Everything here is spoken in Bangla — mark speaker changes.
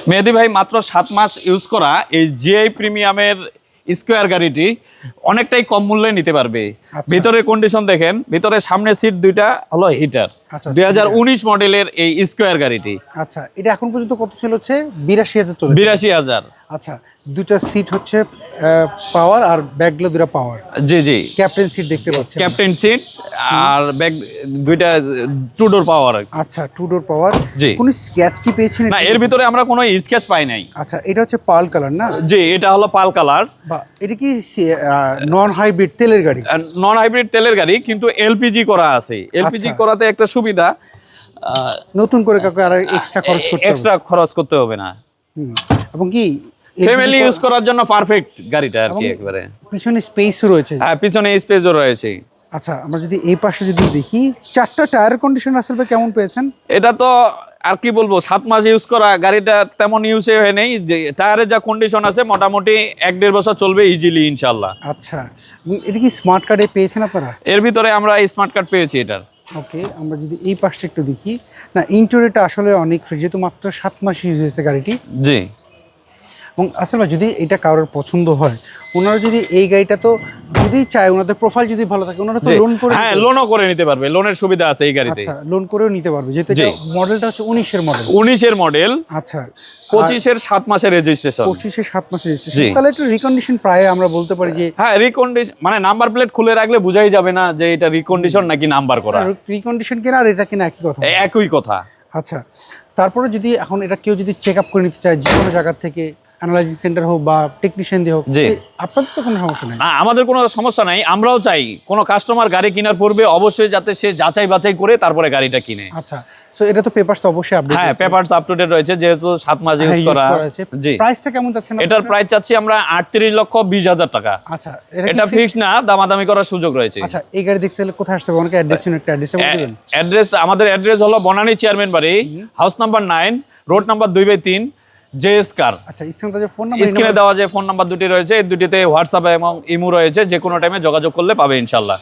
Speaker 1: মেহেদী ভাই মাত্র 7 মাস ইউজ করা এই জিআই প্রিমিয়ামের স্কোয়ার গাড়িটি অনেকটাই কম মূল্যে নিতে পারবে। ভিতরের কন্ডিশন দেখেন, ভিতরে সামনের সিট দুইটা হলো হিটার। 2019 মডেলের এই স্কোয়ার গাড়িটি।
Speaker 2: আচ্ছা, এটা এখন পর্যন্ত কত ছিল? হচ্ছে 82,000 চলে।
Speaker 1: 82,000।
Speaker 2: আচ্ছা, দুটো সিট হচ্ছে পাওয়ার আর ব্যাকগুলো দুটো পাওয়ার।
Speaker 1: জি জি,
Speaker 2: ক্যাপ্টেন সিট দেখতে পাচ্ছেন।
Speaker 1: ক্যাপ্টেন সিট আর ব্যাক দুইটা টু ডোর পাওয়ার।
Speaker 2: আচ্ছা, টু ডোর পাওয়ার।
Speaker 1: জি।
Speaker 2: কোন স্ক্র্যাচ কি পেয়েছেন?
Speaker 1: না, এর ভিতরে আমরা কোনো স্কেচ পাই নাই।
Speaker 2: আচ্ছা, এটা হচ্ছে পাল কালার না?
Speaker 1: জি, এটা হলো পাল কালার।
Speaker 2: বা এটা কি নন হাইব্রিড তেলের গাড়ি?
Speaker 1: নন হাইব্রিড তেলের গাড়ি, কিন্তু এলপিজি করা আছে। এলপিজি করাতে একটা সুবিধা,
Speaker 2: নতুন করে কাউকে আর এক্সট্রা খরচ করতে
Speaker 1: হবে না।
Speaker 2: এবং কি
Speaker 1: ফ্যামিলি ইউজ করার জন্য পারফেক্ট গাড়িটা আর কি একবারে।
Speaker 2: পিছনে স্পেসও রয়েছে।
Speaker 1: হ্যাঁ, পিছনে স্পেসও রয়েছে।
Speaker 2: আচ্ছা, আমরা যদি এই পাশে যদি দেখি, চারটা টায়ারের কন্ডিশন রাসেল ভাই কেমন পেয়েছেন?
Speaker 1: এটা তো আর কি বলবো, 7 মাস ইউজ করা গাড়িটা তেমন ইউজে হয়ে নেই। যে টায়ারের যা কন্ডিশন আছে মোটামুটি 1-1.5 বছর চলবে ইজিলি ইনশাল্লাহ।
Speaker 2: আচ্ছা, এটা কি স্মার্ট কার্ডে পেয়েছেন আপনারা?
Speaker 1: এর ভিতরে আমরা স্মার্ট কার্ড পেয়েছি এটার।
Speaker 2: ওকে, আমরা যদি এই পাশটা একটু দেখি, না ইন্টেরিয়রটা আসলে অনেক ফ্রেশ, যেহেতু মাত্র 7 মাস ইউজ হয়েছে গাড়িটি।
Speaker 1: জি।
Speaker 2: এবং আসলে যদি এটা কারোর পছন্দ হয়, ওনারা যদি এই গাড়িটা তো যদি চায়, ওনাদের প্রোফাইল যদি ভালো থাকে, ওনারা তো লোন করে,
Speaker 1: হ্যাঁ লোনও করে নিতে পারবে, লোনের সুবিধা আছে এই গাড়িতে।
Speaker 2: আচ্ছা, লোন করেও নিতে পারবে, যেহেতু মডেলটা হচ্ছে 19 এর মডেল।
Speaker 1: 19 এর মডেল।
Speaker 2: আচ্ছা,
Speaker 1: 25 এর 7 মাসের রেজিস্ট্রেশন।
Speaker 2: 25 এর 7 মাসের রেজিস্ট্রেশন। তাহলে একটু রিকন্ডিশন প্রায় আমরা বলতে পারি যে,
Speaker 1: হ্যাঁ রিকন্ডিশন মানে নাম্বার প্লেট খুলে রাখলে বোঝাই যাবে না যে এটা রিকন্ডিশন নাকি নাম্বার করা।
Speaker 2: রিকন্ডিশন কিনা আর এটা কিনা একই কথা।
Speaker 1: একই কথা।
Speaker 2: আচ্ছা, তারপরে যদি এখন এটা কেউ যদি চেক আপ করে নিতে চায় যে কোনো জায়গা থেকে, অ্যানালাইজিস সেন্টার হোক বা টেকনিশিয়ান দিয়ে হোক, আপনাদের তো কোনো সমস্যা নেই?
Speaker 1: না, আমাদের কোনো সমস্যা নাই। আমরাও চাই কোনো কাস্টমার গাড়ি কেনার পূর্বে অবশ্যই যাতে সে যাচাই বাছাই করে তারপরে গাড়িটা কিনে।
Speaker 2: আচ্ছা, সো এটা তো পেপারস তো অবশ্যই আপডেট।
Speaker 1: হ্যাঁ, পেপারস আপ টু ডেট রয়েছে, যেহেতু 7 মাস ইউজ করা।
Speaker 2: জি। প্রাইসটা কেমন যাচ্ছে না?
Speaker 1: এটার প্রাইস চাচ্ছি আমরা 38,20,000 টাকা।
Speaker 2: আচ্ছা,
Speaker 1: এটা ফিক্স না, দামাদামি করার সুযোগ রয়েছে।
Speaker 2: আচ্ছা, এই গাড়ি দেখতে হলে কোথায় আসতে হবে? অনেকে অ্যাড্রেস চিনে, একটা অ্যাড্রেস বলে দিবেন।
Speaker 1: অ্যাড্রেস, আমাদের অ্যাড্রেস হলো বনানী চেয়ারম্যান বাড়ি, house number 9, road number 2/3, JS কার।
Speaker 2: আচ্ছা, স্ক্রিনে
Speaker 1: দেওয়া যে ফোন নাম্বার দুটি রয়েছে, এই দুটিতে হোয়াটসঅ্যাপ এবং ইমো রয়েছে, যে কোনো টাইমে যোগাযোগ করলে পাবে ইনশাল্লাহ।